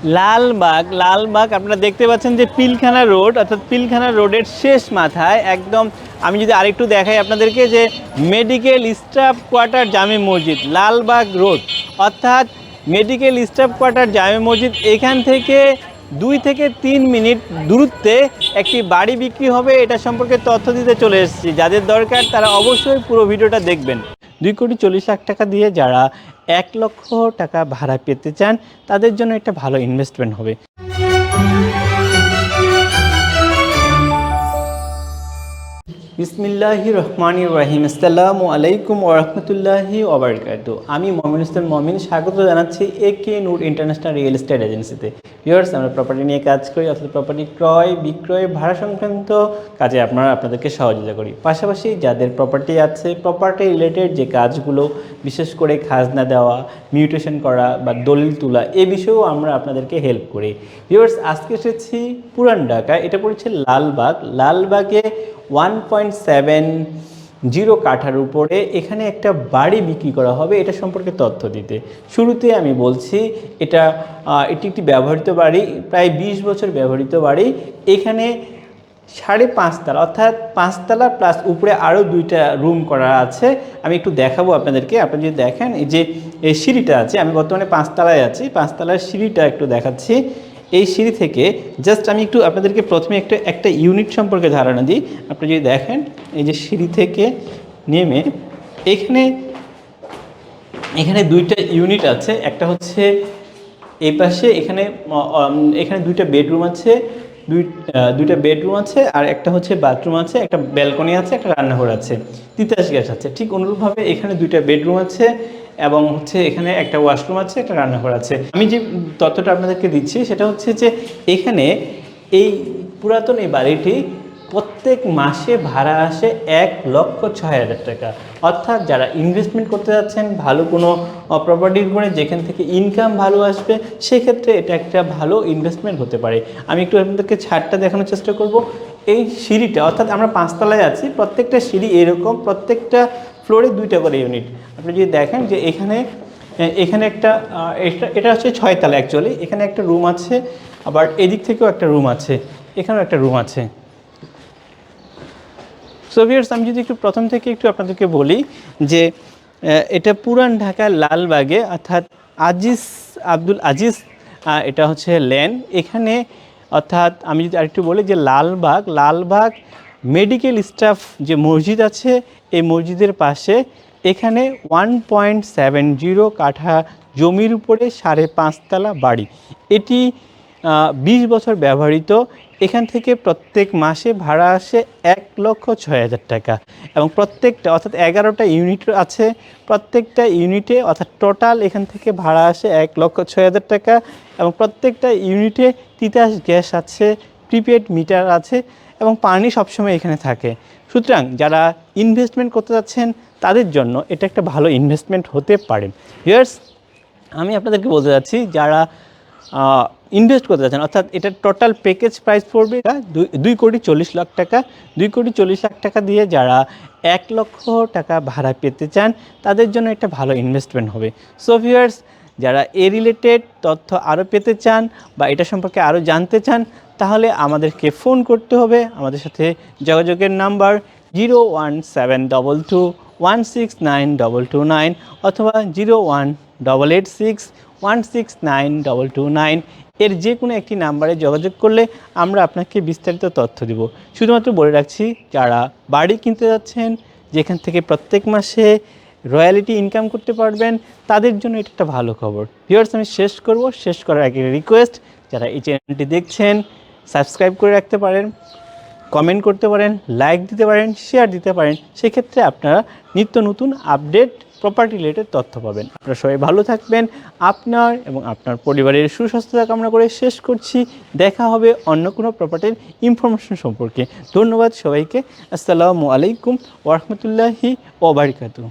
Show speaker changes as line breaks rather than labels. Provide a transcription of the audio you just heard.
লালবাগ আপনারা দেখতে পাচ্ছেন যে পিলখানা রোড, অর্থাৎ পিলখানা রোডের শেষ মাথায় একদম। আমি যদি আরেকটু দেখাই আপনাদেরকে, যে মেডিকেল স্টাফ কোয়ার্টার জামে মসজিদ, লালবাগ রোড, অর্থাৎ মেডিকেল স্টাফ কোয়ার্টার জামে মসজিদ, এখান থেকে 2 থেকে 3 মিনিট দূরত্বে একটি বাড়ি বিক্রি হবে। এটা সম্পর্কে তথ্য দিতে চলে এসেছি। যাদের দরকার তারা অবশ্যই পুরো ভিডিওটা দেখবেন। 2,40,00,000 টাকা দিয়ে যারা 1 লক্ষ টাকা ভাড়া পেতে চান তাদের জন্য একটা ভালো ইনভেস্টমেন্ট হবে। বিসমিল্লাহির রহমানির রহিম। আসসালামু আলাইকুম ওয়া রাহমাতুল্লাহি ওয়া বারাকাতুহু। আমি মমিনুল ইসলাম মমিন, স্বাগত জানাচ্ছি একে নূর ইন্টারন্যাশনাল রিয়েল এস্টেট এজেন্সিতে। ভিউয়ার্স, আমরা প্রপার্টি নিয়ে কাজ করি, অর্থাৎ প্রপার্টি ক্রয় বিক্রয় ভাড়া সংক্রান্ত কাজে আপনাদেরকে সহযোগিতা করি। পাশাপাশি যাদের প্রপার্টি আছে, প্রপার্টি রিলেটেড যে কাজগুলো, বিশেষ করে খাজনা দেওয়া, মিউটেশন করা বা দলিল তোলা, এ বিষয়েও আমরা আপনাদেরকে হেল্প করি। ভিউয়ার্স, আজকে এসেছি পুরান ঢাকায়, এটা পড়েছে লালবাগে 1.70 কাঠার উপরে এখানে একটা বাড়ি বিক্রি করা হবে। এটা সম্পর্কে তথ্য দিতে শুরুতে আমি বলছি, এটি একটি ব্যবহৃত বাড়ি, প্রায় 20 বছর ব্যবহৃত বাড়ি। এখানে 5.5 তলা, অর্থাৎ 5 তলা প্লাস উপরে আরও 2টা রুম করা আছে। আমি একটু দেখাবো আপনাদেরকে। আপনারা যদি দেখেন, এই যে এই সিঁড়িটা আছে, আমি বর্তমানে 5 তলায় আছি, 5 তলার সিঁড়িটা একটু দেখাচ্ছি। এই সিঁড়ি থেকে জাস্ট আমি একটু আপনাদেরকে প্রথমে একটা ইউনিট সম্পর্কে ধারণা দিই। আপনি যদি দেখেন, এই যে সিঁড়ি থেকে নেমে এখানে 2টা ইউনিট আছে। একটা হচ্ছে এই পাশে, এখানে 2টা বেডরুম আছে, দুইটা বেডরুম আছে, আর একটা হচ্ছে বাথরুম আছে, একটা ব্যালকনি আছে, একটা রান্নাঘর আছে, তিতাস গ্যাস আছে। ঠিক অনুরূপভাবে এখানে 2টা বেডরুম আছে এবং হচ্ছে এখানে একটা ওয়াশরুম আছে, একটা রান্নাঘর আছে। আমি যে তথ্যটা আপনাদেরকে দিচ্ছি সেটা হচ্ছে যে এখানে এই পুরাতন এই বাড়িটি প্রত্যেক মাসে ভাড়া আসে 1,06,000 টাকা। অর্থাৎ যারা ইনভেস্টমেন্ট করতে যাচ্ছেন ভালো কোনো প্রপার্টির উপরে, যেখান থেকে ইনকাম ভালো আসবে, সেক্ষেত্রে এটা একটা ভালো ইনভেস্টমেন্ট হতে পারে। আমি একটু আপনাদেরকে ছাদটা দেখানোর চেষ্টা করব। এই সিঁড়িটা, অর্থাৎ আমরা 5 তলায় আছি, প্রত্যেকটা সিঁড়ি এরকম, প্রত্যেকটা ফ্লোরে 2টা করে ইউনিট। আপনি যদি দেখেন যে এখানে একটা এটা হচ্ছে 6 তলা অ্যাকচুয়ালি। এখানে একটা রুম আছে, আবার এদিক থেকেও একটা রুম আছে, এখানেও একটা রুম আছে। সো ভিউয়ার্স, আমি যদি একটু প্রথম থেকে একটু আপনাদেরকে বলি যে এটা পুরান ঢাকার লালবাগে, অর্থাৎ আব্দুল আজিজ, এটা হচ্ছে লেন এখানে। অর্থাৎ আমি যদি আরেকটু বলি যে লালবাগ মেডিকেল স্টাফ যে মসজিদ আছে, এই মসজিদের পাশে এখানে 1.70 কাঠা জমির উপরে 5.5 তলা বাড়ি। এটি 20 বছর ব্যবহৃত। এখান থেকে প্রত্যেক মাসে ভাড়া আসে 1,06,000 টাকা এবং প্রত্যেকটা, অর্থাৎ 11টা ইউনিট আছে, প্রত্যেকটা ইউনিটে, অর্থাৎ টোটাল এখান থেকে ভাড়া আসে 1,06,000 টাকা এবং প্রত্যেকটা ইউনিটে তিতাস গ্যাস আছে, প্রিপেড মিটার আছে এবং পানি সবসময় এখানে থাকে। সুতরাং যারা ইনভেস্টমেন্ট করতে যাচ্ছেন তাদের জন্য এটা একটা ভালো ইনভেস্টমেন্ট হতে পারে। ভিউয়ার্স, আমি আপনাদেরকে বলতে যাচ্ছি, যারা ইনভেস্ট করতে যাচ্ছেন, অর্থাৎ এটা টোটাল প্যাকেজ প্রাইস পড়বে 2,40,00,000 টাকা। 2,40,00,000 টাকা দিয়ে যারা 1 লক্ষ টাকা ভাড়া পেতে চান তাদের জন্য একটা ভালো ইনভেস্টমেন্ট হবে। সো ভিউয়ার্স, যারা এ রিলেটেড তথ্য আরও পেতে চান বা এটা সম্পর্কে আরও জানতে চান, তাহলে আমাদেরকে ফোন করতে হবে। আমাদের সাথে যোগাযোগের নাম্বার 01722169229 অথবা 01886169229। এর যে কোনো একটি নাম্বারে যোগাযোগ করলে আমরা আপনাকে বিস্তারিত তথ্য দেব। শুধুমাত্র বলে রাখছি, যারা বাড়ি কিনতে যাচ্ছেন, যেখান থেকে প্রত্যেক মাসে রয়্যালিটি ইনকাম করতে পারবেন, তাদের জন্য এটা একটা ভালো খবর। ভিউয়ার্স, আমি শেষ করার আগে রিকোয়েস্ট, যারা এই চ্যানেলটি দেখছেন সাবস্ক্রাইব করে রাখতে পারেন, কমেন্ট করতে পারেন, লাইক দিতে পারেন, শেয়ার দিতে পারেন। সেক্ষেত্রে আপনারা নিত্য নতুন আপডেট প্রপার্টি রিলেটেড তথ্য পাবেন। আপনারা সবাই ভালো থাকবেন। আপনার এবং আপনার পরিবারের সুস্বাস্থ্যতা কামনা করে শেষ করছি। দেখা হবে অন্য কোনো প্রপার্টির ইনফরমেশন সম্পর্কে। ধন্যবাদ সবাইকে। আসসালামু আলাইকুম ওয়া রাহমাতুল্লাহি ওয়া বারাকাতুহু।